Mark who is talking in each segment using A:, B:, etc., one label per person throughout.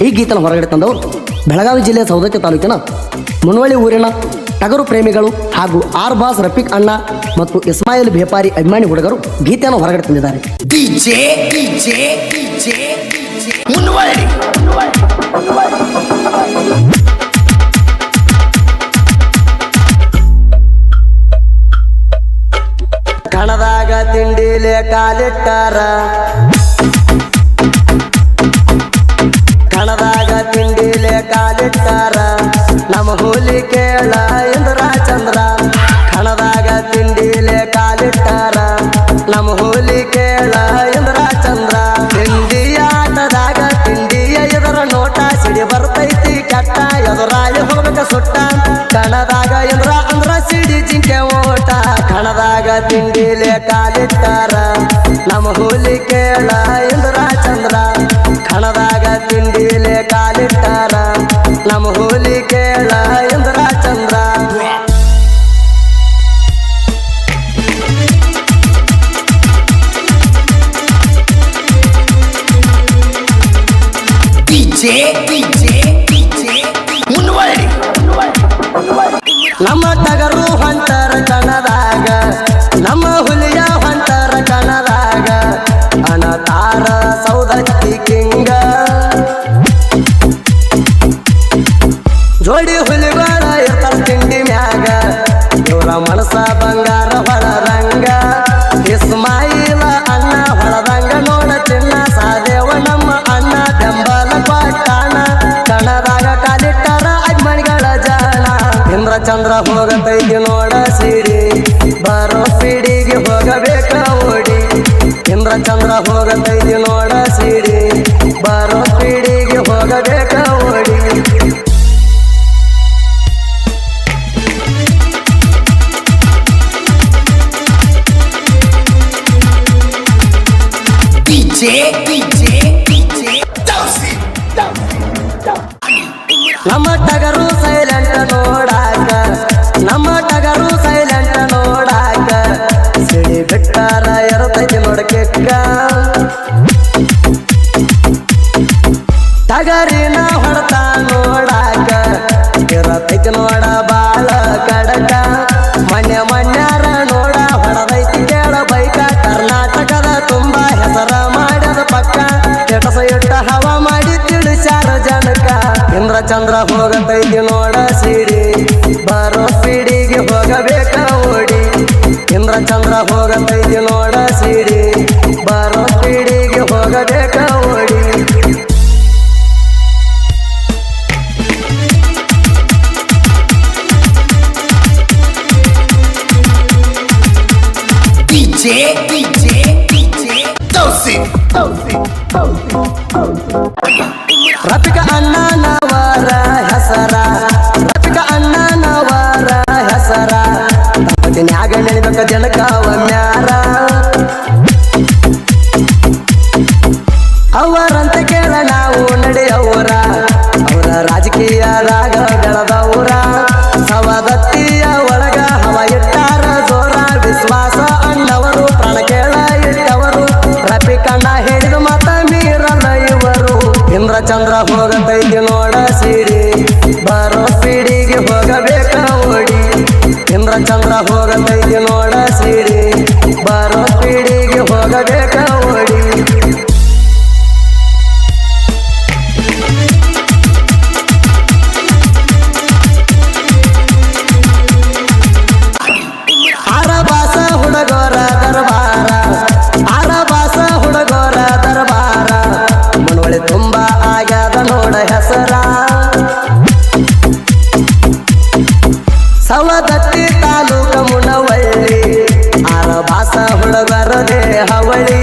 A: ಈ ಗೀತನ ಹೊರಗಡೆ ತಂದವರು ಬೆಳಗಾವಿ ಜಿಲ್ಲೆಯ ಸೌದತ್ತಿ ತಾಲೂಕಿನ ಮುನವಳ್ಳಿ ಊರಿನ ಟಗರು ಪ್ರೇಮಿಗಳು ಹಾಗೂ ಆರ್ ಬಾಸ್ ರಫೀಕ್ ಅಣ್ಣ ಮತ್ತು ಇಸ್ಮಾಯಿಲ್ ಬೇಪಾರಿ ಅಭಿಮಾನಿ ಹುಡುಗರು ಗೀತೆಯನ್ನು ಹೊರಗಡೆ ತಂದಿದ್ದಾರೆ. ಕಣದಾಗ ತಿಂಡಿಲೆ ಕಾಲಿಟ್ಟಾರ, ಕಣದಾಗ ತಿಂಡಿಲೆ ಕಾಲಿಟ್ಟಾರ, ನಮ್ಮ ಹುಲಿ ಕೇಳ ಇಂದ್ರ ಚಂದ್ರ. ಕಣದಾಗ ತಿಂಡಿಲೆ ಕಾಲಿಟ್ಟಾರ, ನಮ್ಮ ಹುಲಿ ಕೇಳ ಇಂದ್ರ ಚಂದ್ರ. ತಿಂಡಿಯ ಆಟದಾಗ ತಿಂಡಿಯ ಎದರ ನೋಟ ಸಿಡಿ ಬರ್ತೈತಿ ಕೆಟ್ಟ, ಎದುರಾಳಿ ಹೋಗ್ಬೇಕ ಸುಟ್ಟ. ಕಣದಾಗ ಇಂದ್ರ ಅಂದ್ರ ಸಿಡಿ ಜಿಂಕೆ ಓಟ. ಕಣದಾಗ ತಿಂಡಿಲೆ ಕಾಲಿಟ್ಟಾರ, ನಮ್ಮ ಹುಲಿ ಕೇಳ ಇಂದ್ರ ಚಂದ್ರ. ಕಣದಾಗ ತಿಂಡಿಲೆ ಕಾಲಿಟ್ಟಾರ, ನಮ್ಮ ಹುಲಿ ಕೇಳ ಇಂದ್ರ ಚಂದ್ರ. ನಮ್ಮ ಟಗರು ಹೊಂಟರ ಕಣದಾಗ, ನಮ್ಮ ಹುಲಿಯ ಹೊಂಟರ ಕಣದಾಗ. ಅನತಾರ ಸೌದತ್ತಿ ಕಿಂಗ, ಜೋಡಿ ಹುಲಿಗಳ ಇರ್ತಾರ ತಿಂಡಿ ಮ್ಯಾಗ. ಇವರ ಮನಸ ಬಂಗಾರ ಹೊಳದಂಗ, ಇಸ್ಮಾಯಿಲ ಅಣ್ಣ ಹೊಳದಂಗ. ನೋಡ ಚಿನ್ನ ಸಾದೇವ ನಮ್ಮ ಅಣ್ಣ ಬೆಂಬಲ ಕೊಟ್ಟಾನ. ಕಣದಾಗ ಕಾಲಿಟ್ಟಾರ ಅಭಿಮಾನಿಗಳ ಜಾಣ. ಇಂದ್ರ ಚಂದ್ರ ಹೋಗತೈತಿ ನೋಡ ಸಿಡಿ, ಬರೋ ಸಿಡಿಗೆ ಹೋಗಬೇಕ ಓಡಿ. ಇಂದ್ರ ಚಂದ್ರ ಹೋಗತೈತಿ ನೋಡ ಸಿಡಿ, ಬರೋ ಸಿಡಿಗೆ ಹೋಗಬೇಕ ಓಡಿ. ನಮ್ಮ ಟಗರು ಸೈಲೆಂಟ್ ನೋಡಾಕ, ನಮ್ಮ ಟಗರು ಸೈಲೆಂಟ್ ನೋಡಾಕ. ಸಿಡಿ ಬಿಟ್ಟಾರ ಎರತೈತಿ ನೋಡಕೆಕ್ಕ, ಟಗರಿನ ಹೊಡ್ತಾ ನೋಡಾಕ. ಇರತೈತಿ ನೋಡ ಬಾಳ ಕಡಕ, ಮನ್ಯ ಮನ್ಯಾರ ನೋಡ ಹೊಡದೈತಿ ಕೇಳ ಬೈಕ. ಕರ್ನಾಟಕದ ತುಂಬಾ ಹೆಸರ ಮಾಡ್ಯದ ಪಕ್ಕ, ಕೆಟಸ ಇಟ್ಟ ಹವ ಮಾಡಿ ತಿಳಿಸ್ಯಾರ ಜನಕ. ಇಂದ್ರ ಚಂದ್ರ ಹೋಗತೈತಿ ನೋಡ ಸಿಡಿ, ಬರೋ ಸಿಡಿಗೆ ಹೋಗಬೇಕ ಓಡಿ. ಇಂದ್ರ ಚಂದ್ರ ಹೋಗತೈತಿ ನೋಡ ಸಿಡಿ, ಬರೋ ಸಿಡಿಗೆ ಹೋಗಬೇಕ ಓಡಿ. ರಫೀಕ ಅಣ್ಣನವರ ಹೆಸರ, ರಫೀಕ ಅಣ್ಣನವರ ಹೆಸರ. ನ್ಯಾಗ ನೆನೆಬೇಕ ಜನಕ ಒಮ್ಮ್ಯಾರ. ಅವರಂತ ಕೇಳ ನಾವು ನಡೆಯವರ, ಅವರ ರಾಜಕೀಯದಾಗ ಬೆಳೆದವರ. ಸವದತ್ತಿಯ ಒಳಗ ಹವ ಇಟ್ಟಾರ ಜೋರ, ವಿಶ್ವಾಸ ಅಣ್ಣವರು ಪ್ರಾಣ ಕೇಳ ಇಟ್ಟವರು. ರಫೀಕ ಅಣ್ಣ ಹೇಳಿದ ಮಾತ ಮೀರಲ್ಲ ಇವರು. ಇಂದ್ರ ಚಂದ್ರ ಹೋಗತೈತಿ ನೋಡ ಸಿಡಿ, ಬರೋ ಸಿಡಿಗೆ ಹೋಗಬೇಕ ಓಡಿ. ಇಂದ್ರ ಚಂದ್ರ ಹೋಗತೈತಿ ನೋಡ ಸಿಡಿ, ಬರೋ ಸಿಡಿಗೆ ಹೋಗಬೇಕ ಓಡಿ. ಆರಬಾಸ ಹುಡುಗರ ದರ್ಬಾರ, ಆರಬಾಸ ಹುಡುಗರ ದರ್ಬಾರ. ಮುನವಳ್ಳಿ ತುಂಬಾ ಆಗ್ಯಾದ ನೋಡ ಹೆಸರ. ಸವದತ್ತಿ ತಾಲೂಕ ಮುನವಳ್ಳಿ, ಆರಬಾಸ ಹುಡುಗರ ದೇಹವಳಿ.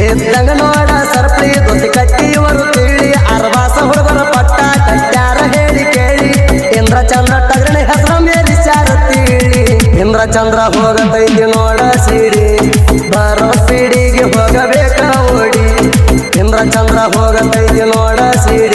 A: ಇದ್ದಂಗ ನೋಡ ಸರ್ಪಳಿ ದೊಡ್ಡ ಕಟ್ಟಿ ಇವರು ತಿಳಿ. ಆರಬಾಸ ಹುಡುಗರ ಪಟ್ಟ ಕಟ್ಟ್ಯಾರ ಹೇಳಿ ಕೇಳಿ. ಇಂದ್ರ ಚಂದ್ರ ಟಗರಣ ಹೆಸರ ಮೇಲಿಸ್ಯಾರ ತಿಳಿ. ಇಂದ್ರ ಚಂದ್ರ ಹೋಗತೈತಿ ನೋಡ ಸಿಡಿ, ಬರೋ ಸಿಡಿಗೆ ಹೋಗಬೇಕ ಓಡಿ. ಇಂದ್ರ ಚಂದ್ರ ಹೋಗತೈತಿ ನೋಡ ಸಿಡಿ,